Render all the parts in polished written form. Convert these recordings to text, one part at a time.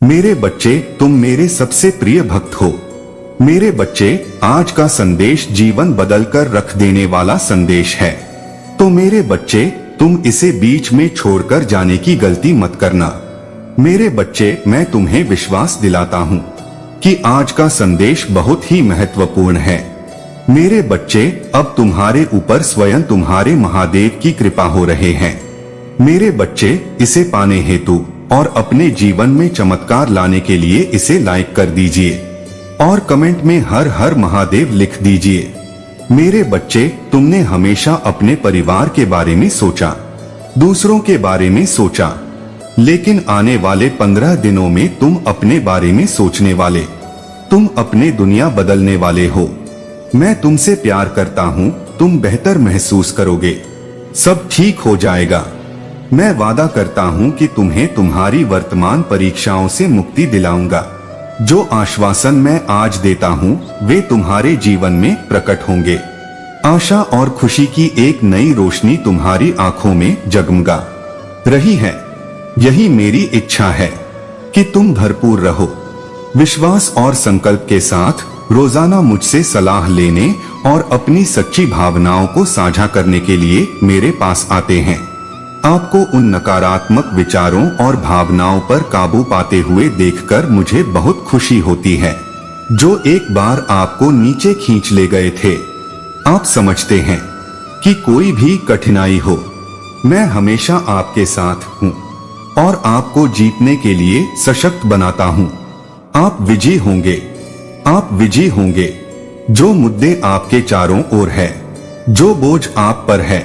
मेरे बच्चे, तुम मेरे सबसे प्रिय भक्त हो। मेरे बच्चे, आज का संदेश जीवन बदलकर रख देने वाला संदेश है। तो मेरे बच्चे, तुम इसे बीच में छोड़कर जाने की गलती मत करना। मेरे बच्चे, मैं तुम्हें विश्वास दिलाता हूँ कि आज का संदेश बहुत ही महत्वपूर्ण है। मेरे बच्चे, अब तुम्हारे ऊपर स्वयं तुम्हारे महादेव की कृपा हो रहे हैं। मेरे बच्चे, इसे पाने हेतु और अपने जीवन में चमत्कार लाने के लिए इसे लाइक कर दीजिए और कमेंट में हर हर महादेव लिख दीजिए। मेरे बच्चे, तुमने हमेशा अपने परिवार के बारे में सोचा, दूसरों के बारे में सोचा, लेकिन आने वाले 15 दिनों में तुम अपने बारे में सोचने वाले, तुम अपने दुनिया बदलने वाले हो। मैं तुमसे प्यार करता हूँ, तुम बेहतर महसूस करोगे, सब ठीक हो जाएगा। मैं वादा करता हूँ कि तुम्हें तुम्हारी वर्तमान परीक्षाओं से मुक्ति दिलाऊंगा। जो आश्वासन मैं आज देता हूँ वे तुम्हारे जीवन में प्रकट होंगे। आशा और खुशी की एक नई रोशनी तुम्हारी आंखों में जगमगा रही है। यही मेरी इच्छा है कि तुम भरपूर रहो। विश्वास और संकल्प के साथ रोजाना मुझसे सलाह लेने और अपनी सच्ची भावनाओं को साझा करने के लिए मेरे पास आते हैं। आपको उन नकारात्मक विचारों और भावनाओं पर काबू पाते हुए देखकर मुझे बहुत खुशी होती है, जो एक बार आपको नीचे खींच ले गए थे। आप समझते हैं कि कोई भी कठिनाई हो, मैं हमेशा आपके साथ हूँ और आपको जीतने के लिए सशक्त बनाता हूँ। आप विजयी होंगे, आप विजयी होंगे। जो मुद्दे आपके चारों ओर है, जो बोझ आप पर है,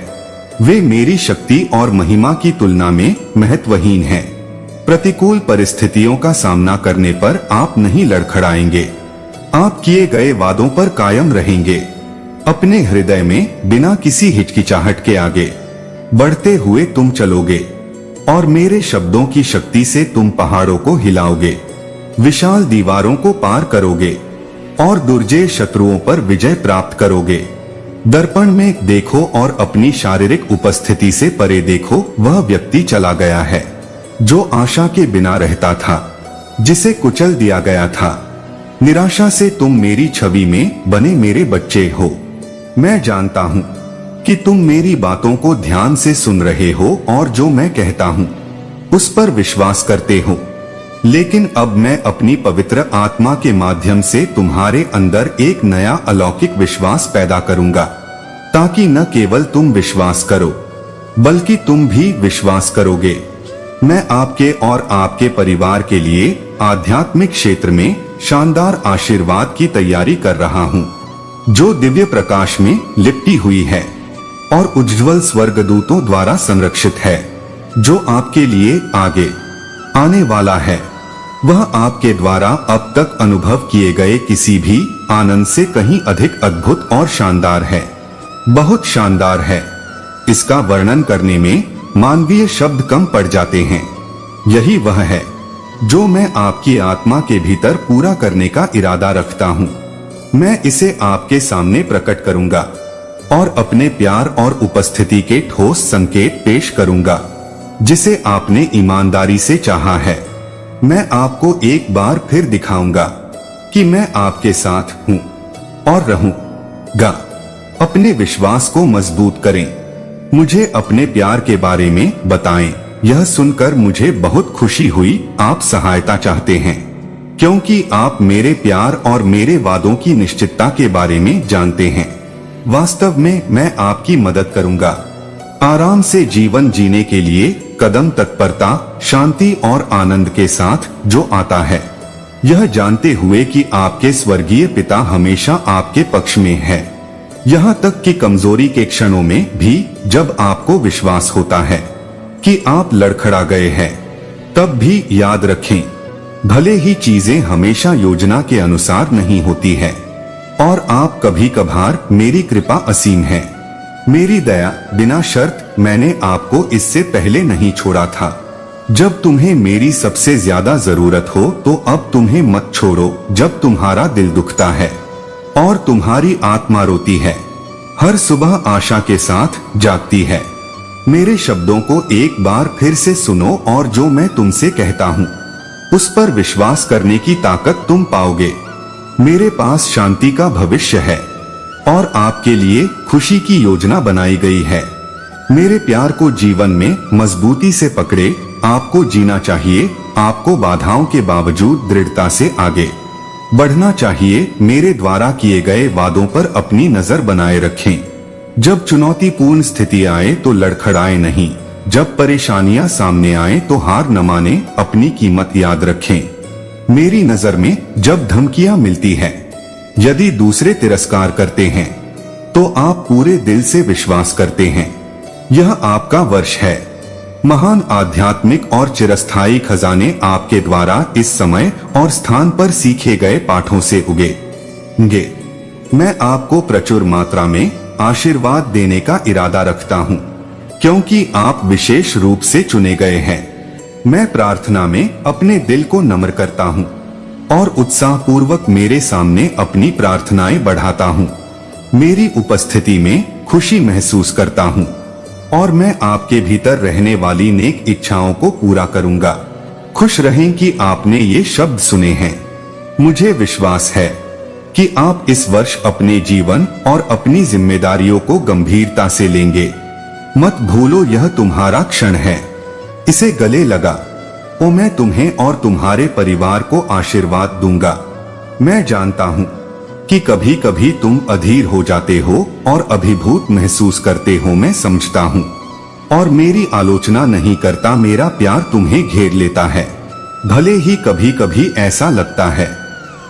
वे मेरी शक्ति और महिमा की तुलना में महत्वहीन हैं। प्रतिकूल परिस्थितियों का सामना करने पर आप नहीं लड़खड़ाएंगे। आप किए गए वादों पर कायम रहेंगे। अपने हृदय में बिना किसी हिचकिचाहट के आगे बढ़ते हुए तुम चलोगे और मेरे शब्दों की शक्ति से तुम पहाड़ों को हिलाओगे, विशाल दीवारों को पार करोगे और दुर्जय शत्रुओं पर विजय प्राप्त करोगे। दर्पण में देखो और अपनी शारीरिक उपस्थिति से परे देखो, वह व्यक्ति चला गया है जो आशा के बिना रहता था, जिसे कुचल दिया गया था। निराशा से तुम मेरी छवि में बने मेरे बच्चे हो। मैं जानता हूँ कि तुम मेरी बातों को ध्यान से सुन रहे हो और जो मैं कहता हूँ उस पर विश्वास करते हो। लेकिन अब मैं अपनी पवित्र आत्मा के माध्यम से तुम्हारे अंदर एक नया अलौकिक विश्वास पैदा करूंगा, ताकि न केवल तुम विश्वास करो बल्कि तुम भी विश्वास करोगे। मैं आपके और आपके परिवार के लिए आध्यात्मिक क्षेत्र में शानदार आशीर्वाद की तैयारी कर रहा हूँ, जो दिव्य प्रकाश में लिपटी हुई है और उज्ज्वल स्वर्गदूतों द्वारा संरक्षित है। जो आपके लिए आगे आने वाला है वह आपके द्वारा अब तक अनुभव किए गए किसी भी आनंद से कहीं अधिक अद्भुत और शानदार है, बहुत शानदार है। इसका वर्णन करने में मानवीय शब्द कम पड़ जाते हैं। यही वह है जो मैं आपकी आत्मा के भीतर पूरा करने का इरादा रखता हूँ। मैं इसे आपके सामने प्रकट करूंगा और अपने प्यार और उपस्थिति के ठोस संकेत पेश करूंगा, जिसे आपने ईमानदारी से चाहा है। मैं आपको एक बार फिर दिखाऊंगा कि मैं आपके साथ हूँ और रहूंगा। अपने विश्वास को मजबूत करें। मुझे अपने प्यार के बारे में बताएं। यह सुनकर मुझे बहुत खुशी हुई। आप सहायता चाहते हैं क्योंकि आप मेरे प्यार और मेरे वादों की निश्चितता के बारे में जानते हैं। वास्तव में मैं आपकी मदद करूंगा। आराम से जीवन जीने के लिए कदम तत्परता, शांति और आनंद के साथ जो आता है, यह जानते हुए कि आपके स्वर्गीय पिता हमेशा आपके पक्ष में है। यहाँ तक कि कमजोरी के क्षणों में भी जब आपको विश्वास होता है कि आप लड़खड़ा गए हैं, तब भी याद रखें, भले ही चीजें हमेशा योजना के अनुसार नहीं होती है और आप कभी कभार मेरी कृपा असीम है। मेरी दया बिना शर्त। मैंने आपको इससे पहले नहीं छोड़ा था। जब तुम्हें मेरी सबसे ज्यादा जरूरत हो तो अब तुम्हें मत छोड़ो जब तुम्हारा दिल दुखता है और तुम्हारी आत्मा रोती है। हर सुबह आशा के साथ जागती है। मेरे शब्दों को एक बार फिर से सुनो और जो मैं तुमसे कहता हूँ उस पर विश्वास करने की ताकत तुम पाओगे। मेरे पास शांति का भविष्य है और आपके लिए खुशी की योजना बनाई गई है। मेरे प्यार को जीवन में मजबूती से पकड़े। आपको जीना चाहिए। आपको बाधाओं के बावजूद दृढ़ता से आगे बढ़ना चाहिए। मेरे द्वारा किए गए वादों पर अपनी नजर बनाए रखें। जब चुनौतीपूर्ण स्थिति आए तो लड़खड़ाए नहीं। जब परेशानियां सामने आए तो हार न माने। अपनी कीमत याद रखें। मेरी नजर में जब धमकियां मिलती हैं, यदि दूसरे तिरस्कार करते हैं, तो आप पूरे दिल से विश्वास करते हैं। यह आपका वर्ष है। महान आध्यात्मिक और चिरस्थायी खजाने आपके द्वारा इस समय और स्थान पर सीखे गए पाठों से उगेंगे। मैं आपको प्रचुर मात्रा में आशीर्वाद देने का इरादा रखता हूँ, क्योंकि आप विशेष रूप से चुने गए हैं। मैं प्रार्थना में अपने दिल को नम्र करता हूँ और उत्साह पूर्वक मेरे सामने अपनी प्रार्थनाएं बढ़ाता हूँ। मेरी उपस्थिति में खुशी महसूस करता हूँ और मैं आपके भीतर रहने वाली नेक इच्छाओं को पूरा करूंगा। खुश रहें कि आपने ये शब्द सुने हैं। मुझे विश्वास है कि आप इस वर्ष अपने जीवन और अपनी जिम्मेदारियों को गंभीरता से लेंगे। मत भूलो, यह तुम्हारा क्षण है। इसे गले लगा ओ मैं तुम्हें और तुम्हारे परिवार को आशीर्वाद दूंगा। मैं जानता हूँ कि कभी कभी तुम अधीर हो जाते हो और अभिभूत महसूस करते हो। मैं समझता हूँ और मेरी आलोचना नहीं करता। मेरा प्यार तुम्हें घेर लेता है। भले ही कभी कभी ऐसा लगता है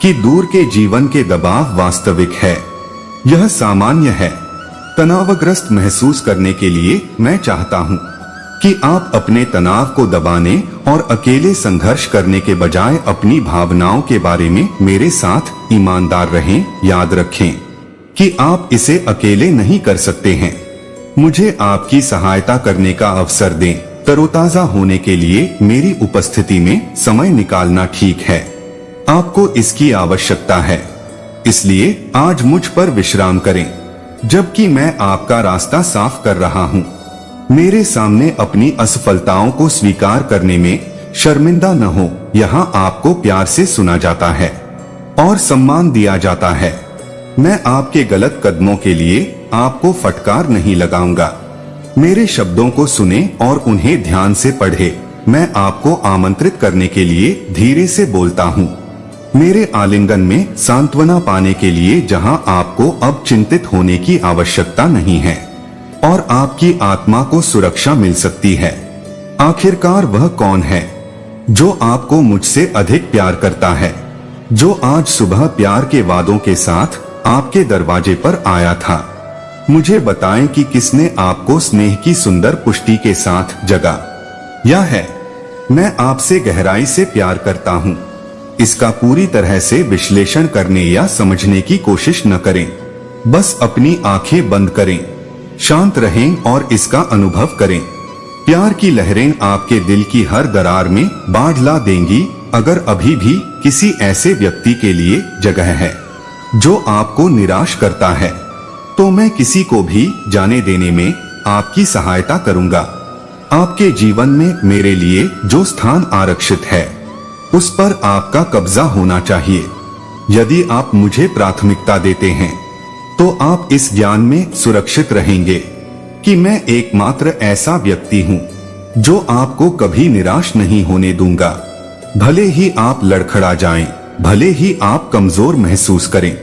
कि दूर के जीवन के दबाव वास्तविक है, यह सामान्य है। तनावग्रस्त महसूस करने के लिए मैं चाहता हूँ कि आप अपने तनाव को दबाने और अकेले संघर्ष करने के बजाय अपनी भावनाओं के बारे में मेरे साथ ईमानदार रहें। याद रखें कि आप इसे अकेले नहीं कर सकते हैं। मुझे आपकी सहायता करने का अवसर दें। तरोताजा होने के लिए मेरी उपस्थिति में समय निकालना ठीक है। आपको इसकी आवश्यकता है, इसलिए आज मुझ पर विश्राम करें जबकि मैं आपका रास्ता साफ कर रहा हूँ। मेरे सामने अपनी असफलताओं को स्वीकार करने में शर्मिंदा न हो। यहाँ आपको प्यार से सुना जाता है और सम्मान दिया जाता है। मैं आपके गलत कदमों के लिए आपको फटकार नहीं लगाऊंगा। मेरे शब्दों को सुने और उन्हें ध्यान से पढ़े। मैं आपको आमंत्रित करने के लिए धीरे से बोलता हूँ। मेरे आलिंगन में सांत्वना पाने के लिए, जहां आपको अब चिंतित होने की आवश्यकता नहीं है और आपकी आत्मा को सुरक्षा मिल सकती है। आखिरकार वह कौन है जो आपको मुझसे अधिक प्यार करता है, जो आज सुबह प्यार के वादों के साथ आपके दरवाजे पर आया था? मुझे बताएं कि किसने आपको स्नेह की सुंदर पुष्टि के साथ जगा। यह है, मैं आपसे गहराई से प्यार करता हूँ। इसका पूरी तरह से विश्लेषण करने या समझने की कोशिश न करें। बस अपनी आंखें बंद करें, शांत रहें और इसका अनुभव करें। प्यार की लहरें आपके दिल की हर दरार में बाढ़ ला देंगी। अगर अभी भी किसी ऐसे व्यक्ति के लिए जगह है जो आपको निराश करता है, तो मैं किसी को भी जाने देने में आपकी सहायता करूंगा। आपके जीवन में मेरे लिए जो स्थान आरक्षित है, उस पर आपका कब्जा होना चाहिए। यदि आप मुझे प्राथमिकता देते हैं, तो आप इस ज्ञान में सुरक्षित रहेंगे कि मैं एकमात्र ऐसा व्यक्ति हूँ जो आपको कभी निराश नहीं होने दूंगा। भले ही आप लड़खड़ा जाएं, भले ही आप कमजोर महसूस करें,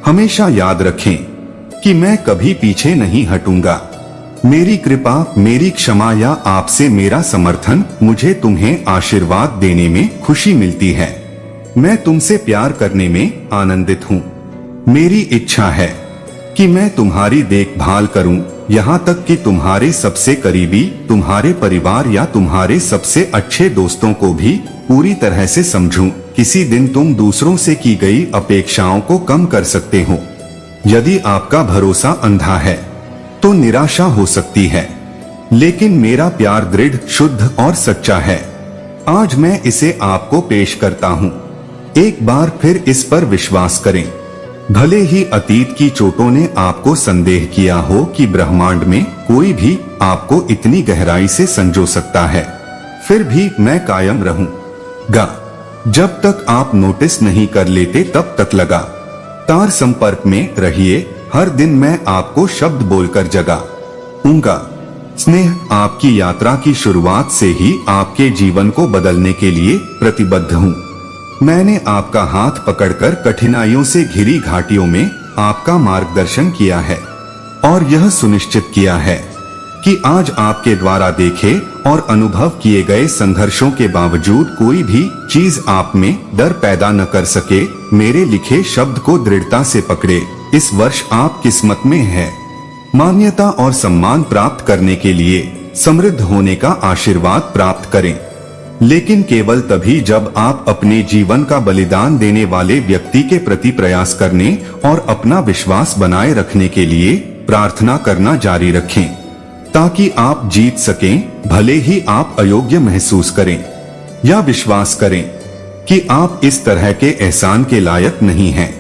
हमेशा याद रखें कि मैं कभी पीछे नहीं हटूंगा। मेरी कृपा, मेरी क्षमा या आपसे मेरा समर्थन, मुझे तुम्हें आशीर्वाद देने में खुशी मिलती है। मैं तुमसे प्यार करने में आनंदित हूँ। मेरी इच्छा है कि मैं तुम्हारी देखभाल करूं, यहाँ तक कि तुम्हारे सबसे करीबी, तुम्हारे परिवार या तुम्हारे सबसे अच्छे दोस्तों को भी पूरी तरह से समझूं। किसी दिन तुम दूसरों से की गई अपेक्षाओं को कम कर सकते हो। यदि आपका भरोसा अंधा है तो निराशा हो सकती है, लेकिन मेरा प्यार दृढ़, शुद्ध और सच्चा है। आज मैं इसे आपको पेश करता हूँ। एक बार फिर इस पर विश्वास करें। भले ही अतीत की चोटों ने आपको संदेह किया हो कि ब्रह्मांड में कोई भी आपको इतनी गहराई से संजो सकता है, फिर भी मैं कायम रहूंगा। जब तक आप नोटिस नहीं कर लेते तब तक लगा तार संपर्क में रहिए। हर दिन मैं आपको शब्द बोलकर जगाऊंगा। स्नेह आपकी यात्रा की शुरुआत से ही आपके जीवन को बदलने के लिए प्रतिबद्ध हूँ। मैंने आपका हाथ पकड़कर कठिनाइयों से घिरी घाटियों में आपका मार्गदर्शन किया है और यह सुनिश्चित किया है कि आज आपके द्वारा देखे और अनुभव किए गए संघर्षों के बावजूद कोई भी चीज आप में डर पैदा न कर सके। मेरे लिखे शब्द को दृढ़ता से पकड़े। इस वर्ष आप किस्मत में है मान्यता और सम्मान प्राप्त करने के लिए समृद्ध होने का आशीर्वाद प्राप्त करें, लेकिन केवल तभी जब आप अपने जीवन का बलिदान देने वाले व्यक्ति के प्रति प्रयास करने और अपना विश्वास बनाए रखने के लिए प्रार्थना करना जारी रखें, ताकि आप जीत सकें। भले ही आप अयोग्य महसूस करें या विश्वास करें कि आप इस तरह के एहसान के लायक नहीं हैं।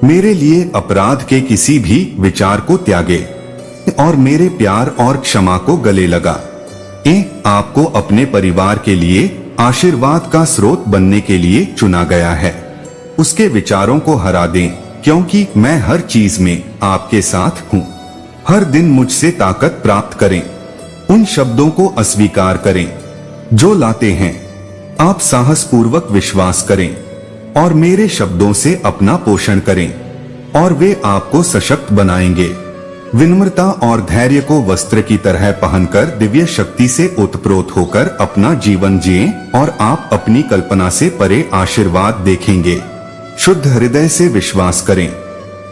मेरे लिए अपराध के किसी भी विचार को त्यागे और मेरे प्यार और क्षमा को गले लगा। आपको अपने परिवार के लिए आशीर्वाद का स्रोत बनने के लिए चुना गया है। उसके विचारों को हरा दें, क्योंकि मैं हर चीज में आपके साथ हूँ। हर दिन मुझसे ताकत प्राप्त करें। उन शब्दों को अस्वीकार करें जो लाते हैं। आप साहस पूर्वक विश्वास करें और मेरे शब्दों से अपना पोषण करें और वे आपको सशक्त बनाएंगे। विनम्रता और धैर्य को वस्त्र की तरह पहनकर दिव्य शक्ति से ओतप्रोत होकर अपना जीवन जिएं और आप अपनी कल्पना से परे आशीर्वाद देखेंगे। शुद्ध हृदय से विश्वास करें।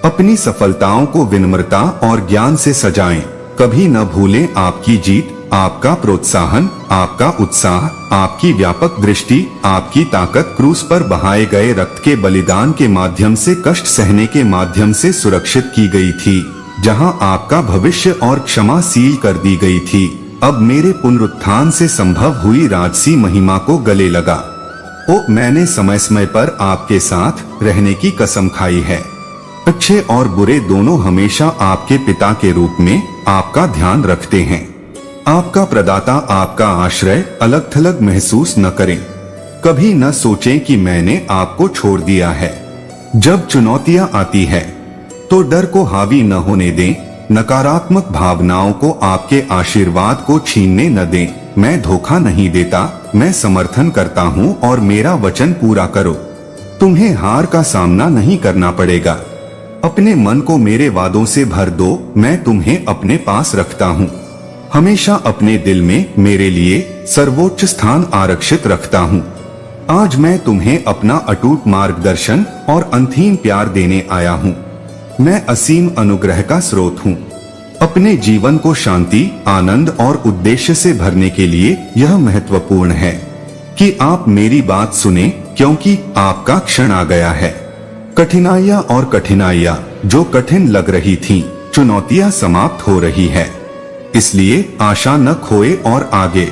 अपनी सफलताओं को विनम्रता और ज्ञान से सजाएं। कभी न भूलें आपकी जीत, आपका प्रोत्साहन, आपका उत्साह, आपकी व्यापक दृष्टि, आपकी ताकत क्रूस पर बहाए गए रक्त के बलिदान के माध्यम से, कष्ट सहने के माध्यम से सुरक्षित की गई थी, जहां आपका भविष्य और क्षमा सील कर दी गई थी। अब मेरे पुनरुत्थान से संभव हुई राजसी महिमा को गले लगा। मैंने समय समय पर आपके साथ रहने की कसम खाई है। अच्छे और बुरे दोनों हमेशा आपके पिता के रूप में आपका ध्यान रखते हैं। आपका प्रदाता, आपका आश्रय अलग थलग महसूस न करें। कभी न सोचें कि मैंने आपको छोड़ दिया है। जब चुनौतियां आती है तो डर को हावी न होने दें। नकारात्मक भावनाओं को आपके आशीर्वाद को छीनने न दें। मैं धोखा नहीं देता, मैं समर्थन करता हूँ और मेरा वचन पूरा करो। तुम्हें हार का सामना नहीं करना पड़ेगा। अपने मन को मेरे वादों से भर दो। मैं तुम्हें अपने पास रखता हूँ। हमेशा अपने दिल में मेरे लिए सर्वोच्च स्थान आरक्षित रखता हूँ। आज मैं तुम्हें अपना अटूट मार्गदर्शन और अनथीम प्यार देने आया हूँ। मैं असीम अनुग्रह का स्रोत हूँ। अपने जीवन को शांति, आनंद और उद्देश्य से भरने के लिए यह महत्वपूर्ण है कि आप मेरी बात सुने, क्योंकि आपका क्षण आ गया है। कठिनाइयाँ जो कठिन लग रही थीं, चुनौतियाँ समाप्त हो रही है। इसलिए आशा न खोए और आगे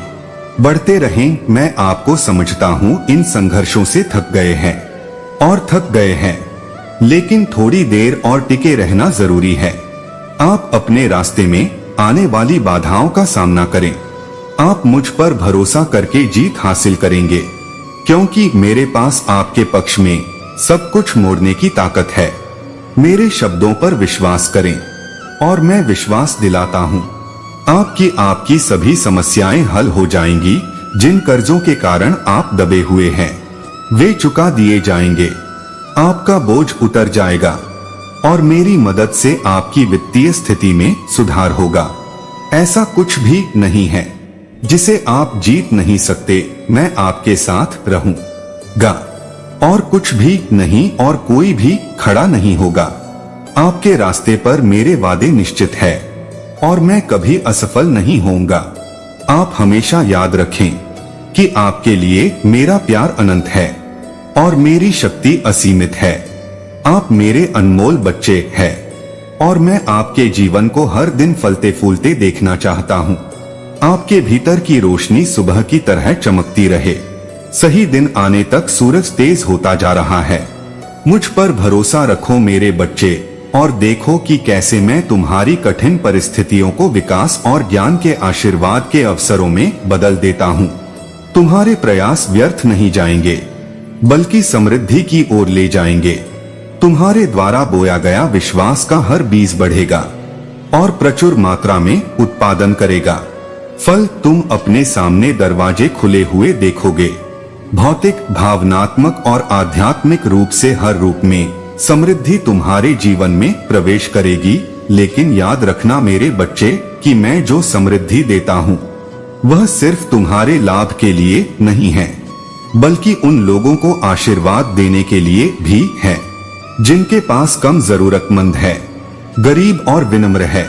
बढ़ते रहें। मैं आपको समझता हूँ, इन संघर्षों से थक गए हैं, लेकिन थोड़ी देर और टिके रहना जरूरी है। आप अपने रास्ते में आने वाली बाधाओं का सामना करें। आप मुझ पर भरोसा करके जीत हासिल करेंगे, क्योंकि मेरे पास आपके पक्ष में सब कुछ मोड़ने की ताकत है। मेरे शब्दों पर विश्वास करें और मैं विश्वास दिलाता हूँ, आपकी सभी समस्याएं हल हो जाएंगी। जिन कर्जों के कारण आप दबे हुए हैं, वे चुका दिए जाएंगे। आपका बोझ उतर जाएगा और मेरी मदद से आपकी वित्तीय स्थिति में सुधार होगा। ऐसा कुछ भी नहीं है जिसे आप जीत नहीं सकते। मैं आपके साथ रहूंगा और कुछ भी नहीं और कोई भी खड़ा नहीं होगा। आपके रास्ते पर मेरे वादे निश्चित है और मैं कभी असफल नहीं होऊंगा। आप हमेशा याद रखें कि आपके लिए मेरा प्यार अनंत है और मेरी शक्ति असीमित है। आप मेरे अनमोल बच्चे हैं और मैं आपके जीवन को हर दिन फलते फूलते देखना चाहता हूँ। आपके भीतर की रोशनी सुबह की तरह चमकती रहे। सही दिन आने तक सूरज तेज होता जा रहा है। मुझ पर भरोसा रखो मेरे बच्चे और देखो कि कैसे मैं तुम्हारी कठिन परिस्थितियों को विकास और ज्ञान के आशीर्वाद के अवसरों में बदल देता हूँ। तुम्हारे प्रयास व्यर्थ नहीं जाएंगे। बल्कि समृद्धि की ओर ले जाएंगे। तुम्हारे द्वारा बोया गया विश्वास का हर बीज बढ़ेगा और प्रचुर मात्रा में उत्पादन करेगा। फल तुम अपने सामने दरवाजे खुले हुए देखोगे। भौतिक, भावनात्मक और आध्यात्मिक रूप से हर रूप में समृद्धि तुम्हारे जीवन में प्रवेश करेगी। लेकिन याद रखना मेरे बच्चे कि मैं जो समृद्धि देता हूँ वह सिर्फ तुम्हारे लाभ के लिए नहीं है, बल्कि उन लोगों को आशीर्वाद देने के लिए भी है जिनके पास कम जरूरतमंद है, गरीब और विनम्र है।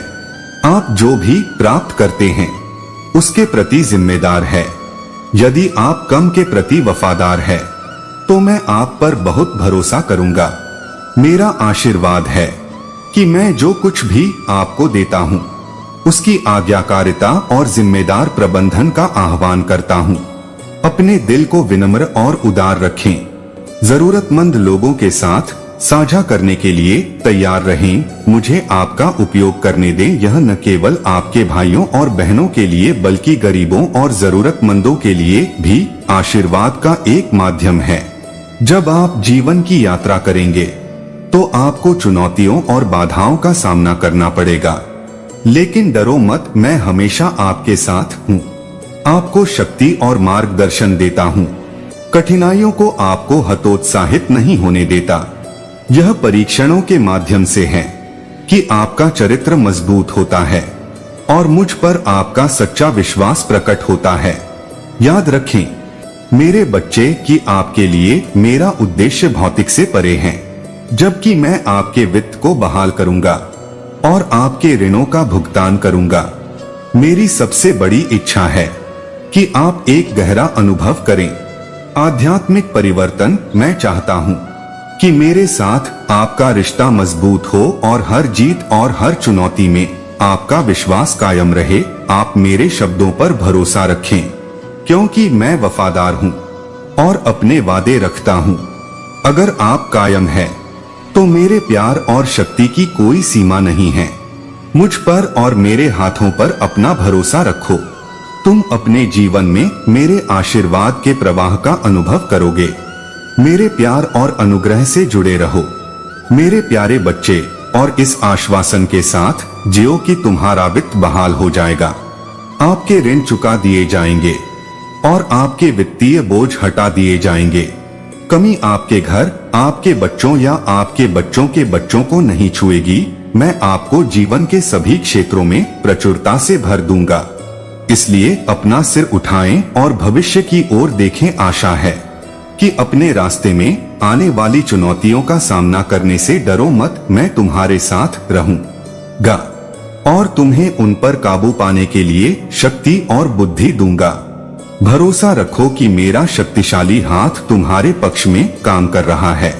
आप जो भी प्राप्त करते हैं उसके प्रति जिम्मेदार है। यदि आप कम के प्रति वफादार है तो मैं आप पर बहुत भरोसा करूंगा। मेरा आशीर्वाद है कि मैं जो कुछ भी आपको देता हूं उसकी आज्ञाकारिता और जिम्मेदार प्रबंधन का आह्वान करता हूं। अपने दिल को विनम्र और उदार रखें। जरूरतमंद लोगों के साथ साझा करने के लिए तैयार रहें। मुझे आपका उपयोग करने दें। यह न केवल आपके भाइयों और बहनों के लिए बल्कि गरीबों और जरूरतमंदों के लिए भी आशीर्वाद का एक माध्यम है। जब आप जीवन की यात्रा करेंगे तो आपको चुनौतियों और बाधाओं का सामना करना पड़ेगा, लेकिन डरो मत, मैं हमेशा आपके साथ हूँ। आपको शक्ति और मार्गदर्शन देता हूँ। कठिनाइयों को आपको हतोत्साहित नहीं होने देता। यह परीक्षणों के माध्यम से है कि आपका चरित्र मजबूत होता है और मुझ पर आपका सच्चा विश्वास प्रकट होता है। याद रखें मेरे बच्चे कि आपके लिए मेरा उद्देश्य भौतिक से परे है, जबकि मैं आपके वित्त को बहाल करूंगा और आपके ऋणों का भुगतान करूंगा। मेरी सबसे बड़ी इच्छा है कि आप एक गहरा अनुभव करें आध्यात्मिक परिवर्तन। मैं चाहता हूं कि मेरे साथ आपका रिश्ता मजबूत हो और हर जीत और हर चुनौती में आपका विश्वास कायम रहे। आप मेरे शब्दों पर भरोसा रखें, क्योंकि मैं वफादार हूं और अपने वादे रखता हूं। अगर आप कायम हैं, तो मेरे प्यार और शक्ति की कोई सीमा नहीं है। मुझ पर और मेरे हाथों पर अपना भरोसा रखो। तुम अपने जीवन में मेरे आशीर्वाद के प्रवाह का अनुभव करोगे। मेरे प्यार और अनुग्रह से जुड़े रहो मेरे प्यारे बच्चे, और इस आश्वासन के साथ जियो कि तुम्हारा वित्त बहाल हो जाएगा, आपके ऋण चुका दिए जाएंगे और आपके वित्तीय बोझ हटा दिए जाएंगे। कमी आपके घर, आपके बच्चों या आपके बच्चों के बच्चों को नहीं छुएगी। मैं आपको जीवन के सभी क्षेत्रों में प्रचुरता से भर दूंगा। इसलिए अपना सिर उठाएं और भविष्य की ओर देखें। आशा है कि अपने रास्ते में आने वाली चुनौतियों का सामना करने से डरो मत। मैं तुम्हारे साथ रहूंगा और तुम्हें उन पर काबू पाने के लिए शक्ति और बुद्धि दूंगा। भरोसा रखो कि मेरा शक्तिशाली हाथ तुम्हारे पक्ष में काम कर रहा है।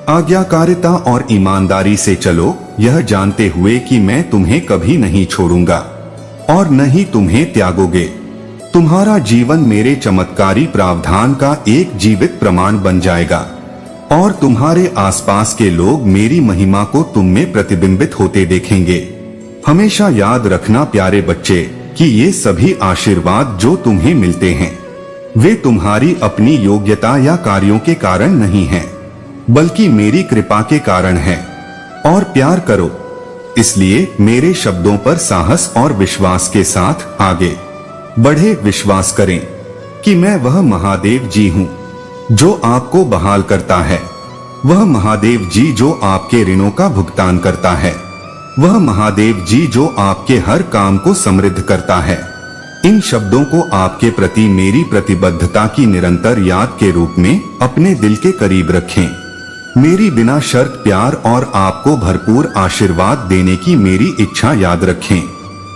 आज्ञाकारिता और ईमानदारी से चलो, यह जानते हुए कि मैं तुम्हें कभी नहीं छोड़ूंगा और न ही तुम्हें त्यागोगे। तुम्हारा जीवन मेरे चमत्कारी प्रावधान का एक जीवित प्रमाण बन जाएगा और तुम्हारे आसपास के लोग मेरी महिमा को तुम में प्रतिबिंबित होते देखेंगे। हमेशा याद रखना प्यारे बच्चे कि ये सभी आशीर्वाद जो तुम्हें मिलते हैं वे तुम्हारी अपनी योग्यता या कार्यों के कारण नहीं हैं, बल्कि मेरी कृपा के कारण हैं। और प्यार करो, इसलिए मेरे शब्दों पर साहस और विश्वास के साथ आगे बढ़े। विश्वास करें कि मैं वह महादेव जी हूँ जो आपको बहाल करता है, वह महादेव जी जो आपके ऋणों का भुगतान करता है, वह महादेव जी जो आपके हर काम को समृद्ध करता है। इन शब्दों को आपके प्रति मेरी प्रतिबद्धता की निरंतर याद के रूप में अपने दिल के करीब रखें। मेरी बिना शर्त प्यार और आपको भरपूर आशीर्वाद देने की मेरी इच्छा याद रखें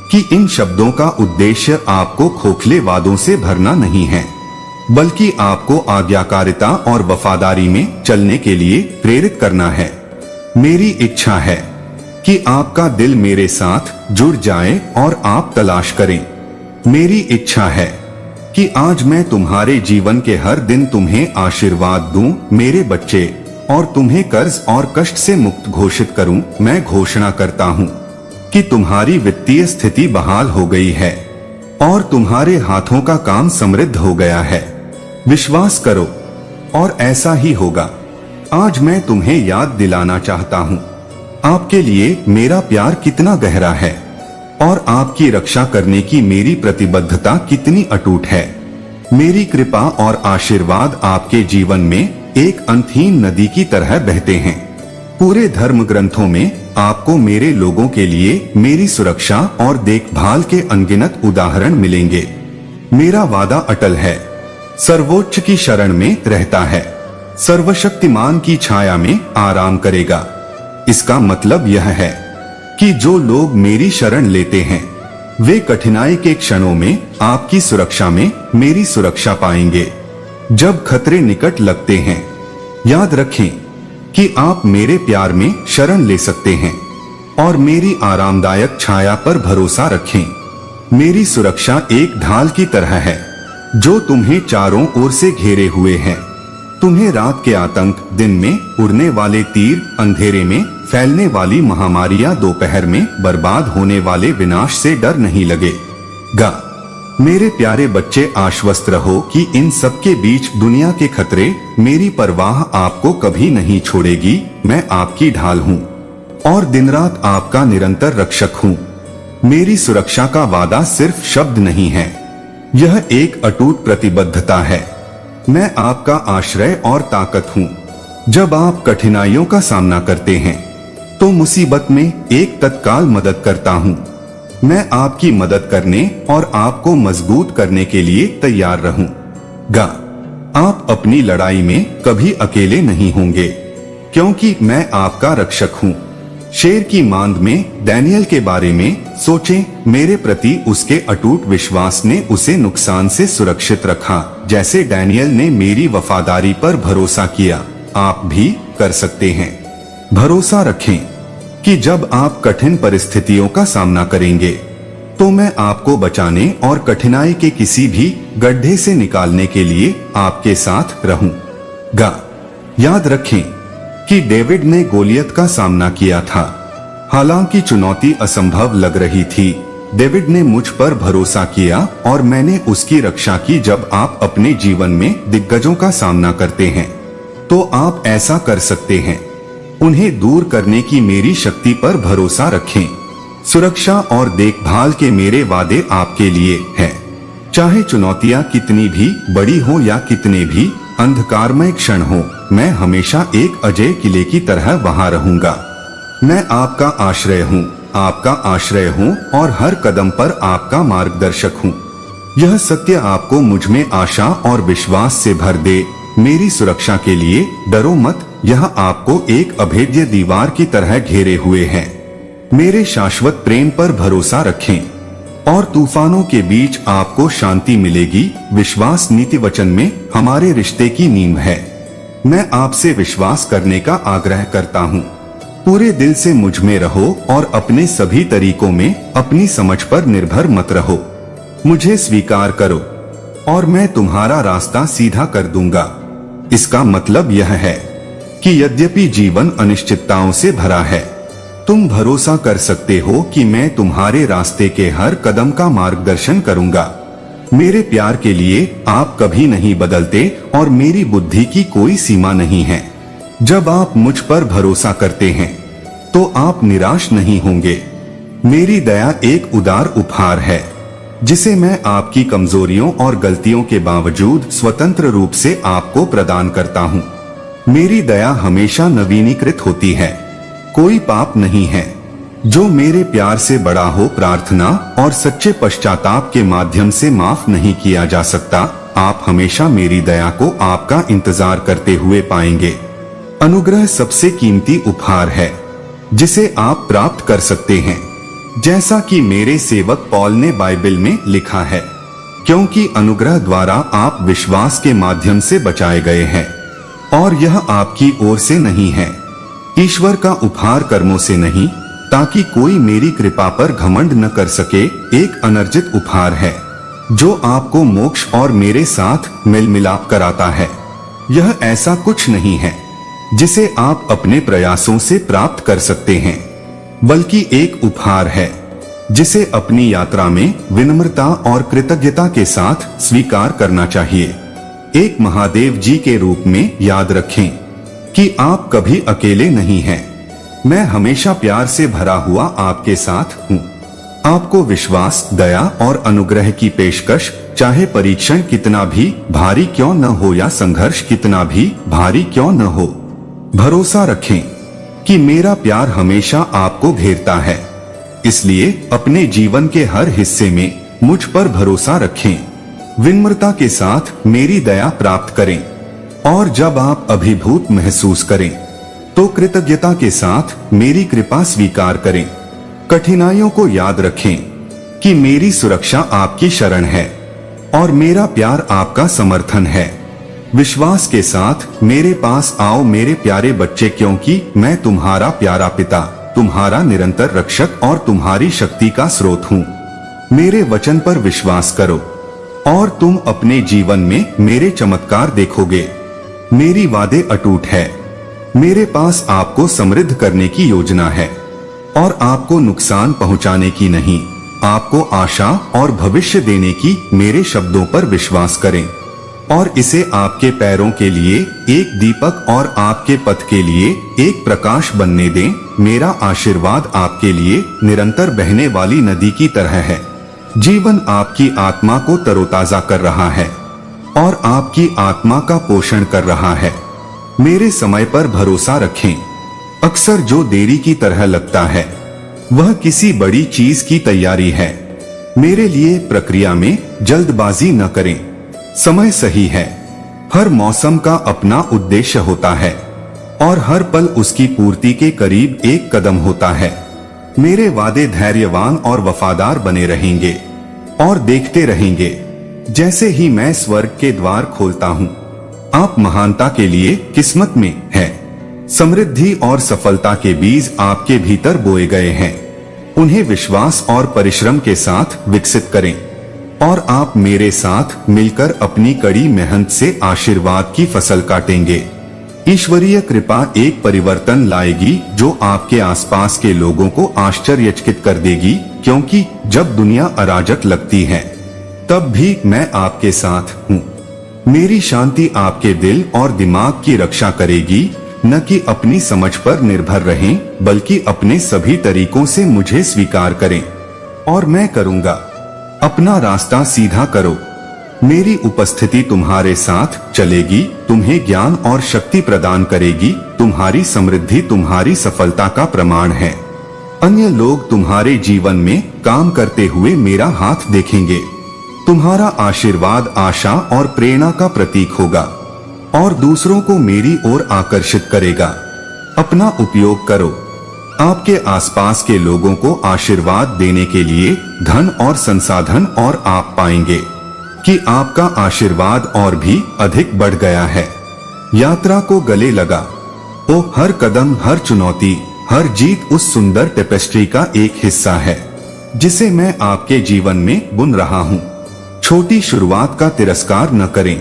कि इन शब्दों का उद्देश्य आपको खोखले वादों से भरना नहीं है, बल्कि आपको आज्ञाकारिता और वफादारी में चलने के लिए प्रेरित करना है। मेरी इच्छा है कि आपका दिल मेरे साथ जुड़ जाए और आप तलाश करें। मेरी इच्छा है कि आज मैं तुम्हारे जीवन के हर दिन तुम्हें आशीर्वाद दूं मेरे बच्चे, और तुम्हें कर्ज और कष्ट से मुक्त घोषित करूं। मैं घोषणा करता हूं कि तुम्हारी वित्तीय स्थिति बहाल हो गई है और तुम्हारे हाथों का काम समृद्ध हो गया है। विश्वास करो और ऐसा ही होगा। आज मैं तुम्हें याद दिलाना चाहता हूँ आपके लिए मेरा प्यार कितना गहरा है और आपकी रक्षा करने की मेरी प्रतिबद्धता कितनी अटूट है। मेरी कृपा और आशीर्वाद आपके जीवन में एक अनंतहीन नदी की तरह बहते हैं। पूरे धर्म ग्रंथों में आपको मेरे लोगों के लिए मेरी सुरक्षा और देखभाल के अनगिनत उदाहरण मिलेंगे। मेरा वादा अटल है, सर्वोच्च की शरण में रहता है, सर्वशक्तिमान की छाया में आराम करेगा। इसका मतलब यह है कि जो लोग मेरी शरण लेते हैं वे कठिनाई के क्षणों में आपकी सुरक्षा में मेरी सुरक्षा पाएंगे। जब खतरे निकट लगते हैं याद रखें कि आप मेरे प्यार में शरण ले सकते हैं और मेरी आरामदायक छाया पर भरोसा रखें। मेरी सुरक्षा एक ढाल की तरह है जो तुम्हें चारों ओर से घेरे हुए है। तुम्हें रात के आतंक, दिन में उड़ने वाले तीर, अंधेरे में फैलने वाली महामारियां, दोपहर में बर्बाद होने वाले विनाश से डर नहीं लगेगा। मेरे प्यारे बच्चे, आश्वस्त रहो कि इन सब के बीच दुनिया के खतरे, मेरी परवाह आपको कभी नहीं छोड़ेगी। मैं आपकी ढाल हूँ और दिन रात आपका निरंतर रक्षक हूँ। मेरी सुरक्षा का वादा सिर्फ शब्द नहीं है, यह एक अटूट प्रतिबद्धता है। मैं आपका आश्रय और ताकत हूँ। जब आप कठिनाइयों का सामना करते हैं तो मुसीबत में एक तत्काल मदद करता हूँ। मैं आपकी मदद करने और आपको मजबूत करने के लिए तैयार रहूंगा। आप अपनी लड़ाई में कभी अकेले नहीं होंगे क्योंकि मैं आपका रक्षक हूँ। शेर की मांद में डैनियल के बारे में सोचें। मेरे प्रति उसके अटूट विश्वास ने उसे नुकसान से सुरक्षित रखा, जैसे डैनियल ने मेरी वफादारी पर भरोसा किया। आप भी कर सकते हैं। भरोसा रखें कि जब आप कठिन परिस्थितियों का सामना करेंगे तो मैं आपको बचाने और कठिनाई के किसी भी गड्ढे से निकालने के लिए आपके साथ रहूंगा। याद रखें कि डेविड ने गोलियत का सामना किया था। हालांकि चुनौती असंभव लग रही थी, डेविड ने मुझ पर भरोसा किया और मैंने उसकी रक्षा की। जब आप अपने जीवन में दिग्गजों का सामना करते हैं तो आप ऐसा कर सकते हैं। उन्हें दूर करने की मेरी शक्ति पर भरोसा रखें। सुरक्षा और देखभाल के मेरे वादे आपके लिए हैं। चाहे चुनौतियां कितनी भी बड़ी हो या कितने भी अंधकारमय क्षण हो, मैं हमेशा एक अजय किले की तरह वहां रहूंगा। मैं आपका आश्रय हूँ, आपका आश्रय हूँ और हर कदम पर आपका मार्गदर्शक हूँ। यह सत्य आपको मुझ में आशा और विश्वास से भर दे। मेरी सुरक्षा के लिए डरो मत, यह आपको एक अभेद्य दीवार की तरह घेरे हुए है। मेरे शाश्वत प्रेम पर भरोसा रखें और तूफानों के बीच आपको शांति मिलेगी। विश्वास नीति वचन में हमारे रिश्ते की नींव है। मैं आपसे विश्वास करने का आग्रह करता हूँ। पूरे दिल से मुझ में रहो और अपने सभी तरीकों में अपनी समझ पर निर्भर मत रहो। मुझे स्वीकार करो और मैं तुम्हारा रास्ता सीधा कर दूंगा। इसका मतलब यह है कि यद्यपि जीवन अनिश्चितताओं से भरा है, तुम भरोसा कर सकते हो कि मैं तुम्हारे रास्ते के हर कदम का मार्गदर्शन करूंगा। मेरे प्यार के लिए आप कभी नहीं बदलते और मेरी बुद्धि की कोई सीमा नहीं है। जब आप मुझ पर भरोसा करते हैं तो आप निराश नहीं होंगे। मेरी दया एक उदार उपहार है जिसे मैं आपकी कमजोरियों और गलतियों के बावजूद स्वतंत्र रूप से आपको प्रदान करता हूँ। मेरी दया हमेशा नवीनीकृत होती है, कोई पाप नहीं है जो मेरे प्यार से बड़ा हो। प्रार्थना और सच्चे पश्चाताप के माध्यम से माफ नहीं किया जा सकता। आप हमेशा मेरी दया को आपका इंतजार करते हुए पाएंगे। अनुग्रह सबसे कीमती उपहार है जिसे आप प्राप्त कर सकते हैं, जैसा कि मेरे सेवक पॉल ने बाइबल में लिखा है, क्योंकि अनुग्रह द्वारा आप विश्वास के माध्यम से बचाए गए हैं और यह आपकी ओर से नहीं है, ईश्वर का उपहार कर्मों से नहीं, ताकि कोई मेरी कृपा पर घमंड न कर सके। एक अनर्जित उपहार है जो आपको मोक्ष और मेरे साथ मेल मिलाप कराता है। यह ऐसा कुछ नहीं है जिसे आप अपने प्रयासों से प्राप्त कर सकते हैं, बल्कि एक उपहार है जिसे अपनी यात्रा में विनम्रता और कृतज्ञता के साथ स्वीकार करना चाहिए। एक महादेव जी के रूप में याद रखें कि आप कभी अकेले नहीं हैं। मैं हमेशा प्यार से भरा हुआ आपके साथ हूँ। आपको विश्वास, दया और अनुग्रह की पेशकश, चाहे परीक्षण कितना भी भारी क्यों न हो या संघर्ष कितना भी भारी क्यों न हो। भरोसा रखें कि मेरा प्यार हमेशा आपको घेरता है। इसलिए अपने जीवन के हर हिस्से में मुझ पर भरोसा रखें। विनम्रता के साथ मेरी दया प्राप्त करें और जब आप अभिभूत महसूस करें तो कृतज्ञता के साथ मेरी कृपा स्वीकार करें। कठिनाइयों को याद रखें कि मेरी सुरक्षा आपकी शरण है और मेरा प्यार आपका समर्थन है। विश्वास के साथ मेरे पास आओ मेरे प्यारे बच्चे, क्योंकि मैं तुम्हारा प्यारा पिता, तुम्हारा निरंतर रक्षक और तुम्हारी शक्ति का स्रोत हूँ। मेरे वचन पर विश्वास करो और तुम अपने जीवन में मेरे चमत्कार देखोगे। मेरी वादे अटूट है। मेरे पास आपको समृद्ध करने की योजना है और आपको नुकसान पहुंचाने की नहीं, आपको आशा और भविष्य देने की। मेरे शब्दों पर विश्वास करें और इसे आपके पैरों के लिए एक दीपक और आपके पथ के लिए एक प्रकाश बनने दें। मेरा आशीर्वाद आपके लिए निरंतर बहने वाली नदी की तरह है। जीवन आपकी आत्मा को तरोताजा कर रहा है और आपकी आत्मा का पोषण कर रहा है। मेरे समय पर भरोसा रखें। अक्सर जो देरी की तरह लगता है वह किसी बड़ी चीज की तैयारी है। मेरे लिए प्रक्रिया में जल्दबाजी न करें। समय सही है। हर मौसम का अपना उद्देश्य होता है और हर पल उसकी पूर्ति के करीब एक कदम होता है। मेरे वादे धैर्यवान और वफादार बने रहेंगे और देखते रहेंगे जैसे ही मैं स्वर्ग के द्वार खोलता हूँ। आप महानता के लिए किस्मत में है। समृद्धि और सफलता के बीज आपके भीतर बोए गए हैं। उन्हें विश्वास और परिश्रम के साथ विकसित करें और आप मेरे साथ मिलकर अपनी कड़ी मेहनत से आशीर्वाद की फसल काटेंगे। ईश्वरीय कृपा एक परिवर्तन लाएगी जो आपके आसपास के लोगों को आश्चर्यचकित कर देगी, क्योंकि जब दुनिया अराजक लगती है तब भी मैं आपके साथ हूँ। मेरी शांति आपके दिल और दिमाग की रक्षा करेगी। न कि अपनी समझ पर निर्भर रहें, बल्कि अपने सभी तरीकों से मुझे स्वीकार करें और मैं करूँगा। अपना रास्ता सीधा करो। मेरी उपस्थिति तुम्हारे साथ चलेगी, तुम्हें ज्ञान और शक्ति प्रदान करेगी। तुम्हारी समृद्धि तुम्हारी सफलता का प्रमाण है। अन्य लोग तुम्हारे जीवन में काम करते हुए मेरा हाथ देखेंगे। तुम्हारा आशीर्वाद आशा और प्रेरणा का प्रतीक होगा और दूसरों को मेरी ओर आकर्षित करेगा। अपना उपयोग करो। आपके आसपास के लोगों को आशीर्वाद देने के लिए धन और संसाधन और आप पाएंगे कि आपका आशीर्वाद और भी अधिक बढ़ गया है। यात्रा को गले लगा। ओ हर कदम, हर चुनौती, हर जीत उस सुंदर टेपेस्ट्री का एक हिस्सा है जिसे मैं आपके जीवन में बुन रहा हूँ। छोटी शुरुआत का तिरस्कार न करें,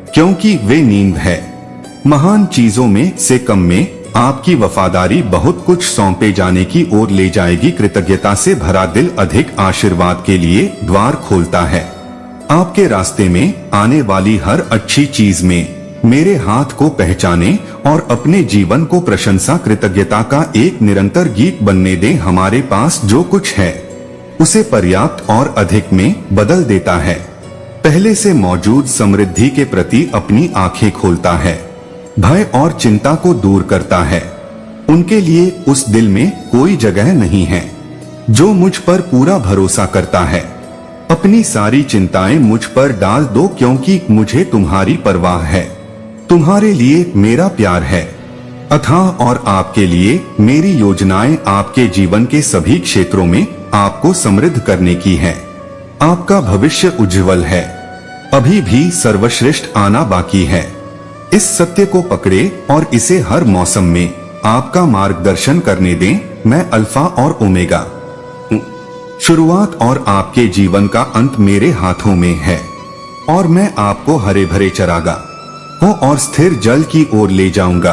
क्योंकि वे नींद है। महान चीजों में से कम में आपकी वफादारी बहुत कुछ सौंपे जाने की ओर ले जाएगी। कृतज्ञता से भरा दिल अधिक आशीर्वाद के लिए द्वार खोलता है। आपके रास्ते में आने वाली हर अच्छी चीज में मेरे हाथ को पहचाने और अपने जीवन को प्रशंसा कृतज्ञता का एक निरंतर गीत बनने दें। हमारे पास जो कुछ है उसे पर्याप्त और अधिक में बदल देता है। पहले से मौजूद समृद्धि के प्रति अपनी आंखें खोलता है, भय और चिंता को दूर करता है। उनके लिए उस दिल में कोई जगह नहीं है जो मुझ पर पूरा भरोसा करता है। अपनी सारी चिंताएं मुझ पर डाल दो, क्योंकि मुझे तुम्हारी परवाह है। तुम्हारे लिए मेरा प्यार है अथाह और आपके लिए मेरी योजनाएं आपके जीवन के सभी क्षेत्रों में आपको समृद्ध करने की है। आपका भविष्य उज्जवल है। अभी भी सर्वश्रेष्ठ आना बाकी है। इस सत्य को पकड़े और इसे हर मौसम में आपका मार्गदर्शन करने दें। मैं अल्फा और ओमेगा हूँ। शुरुआत और आपके जीवन का अंत मेरे हाथों में है और मैं आपको हरे भरे चरागा हूँ और स्थिर जल की ओर ले जाऊंगा।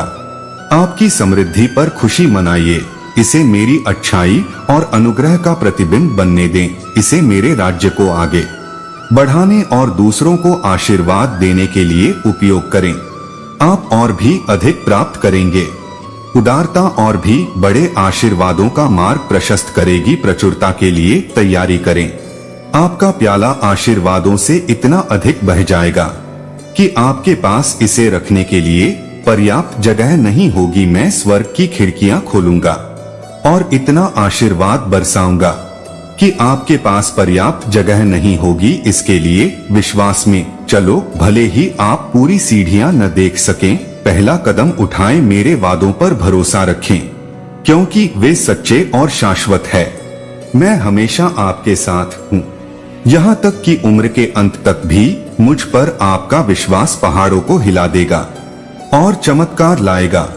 आपकी समृद्धि पर खुशी मनाइए। इसे मेरी अच्छाई और अनुग्रह का प्रतिबिंब बनने दें। इसे मेरे राज्य को आगे बढ़ाने और दूसरों को आशीर्वाद देने के लिए उपयोग करें। आप और भी अधिक प्राप्त करेंगे। उदारता और भी बड़े आशीर्वादों का मार्ग प्रशस्त करेगी। प्रचुरता के लिए तैयारी करें। आपका प्याला आशीर्वादों से इतना अधिक बह जाएगा कि आपके पास इसे रखने के लिए पर्याप्त जगह नहीं होगी। मैं स्वर्ग की खिड़कियां खोलूंगा और इतना आशीर्वाद बरसाऊंगा कि आपके पास पर्याप्त जगह नहीं होगी। इसके लिए विश्वास में चलो। भले ही आप पूरी सीढ़ियां न देख सकें, पहला कदम उठाएं। मेरे वादों पर भरोसा रखें, क्योंकि वे सच्चे और शाश्वत है। मैं हमेशा आपके साथ हूँ, यहाँ तक कि उम्र के अंत तक भी। मुझ पर आपका विश्वास पहाड़ों को हिला देगा और चमत्कार लाएगा।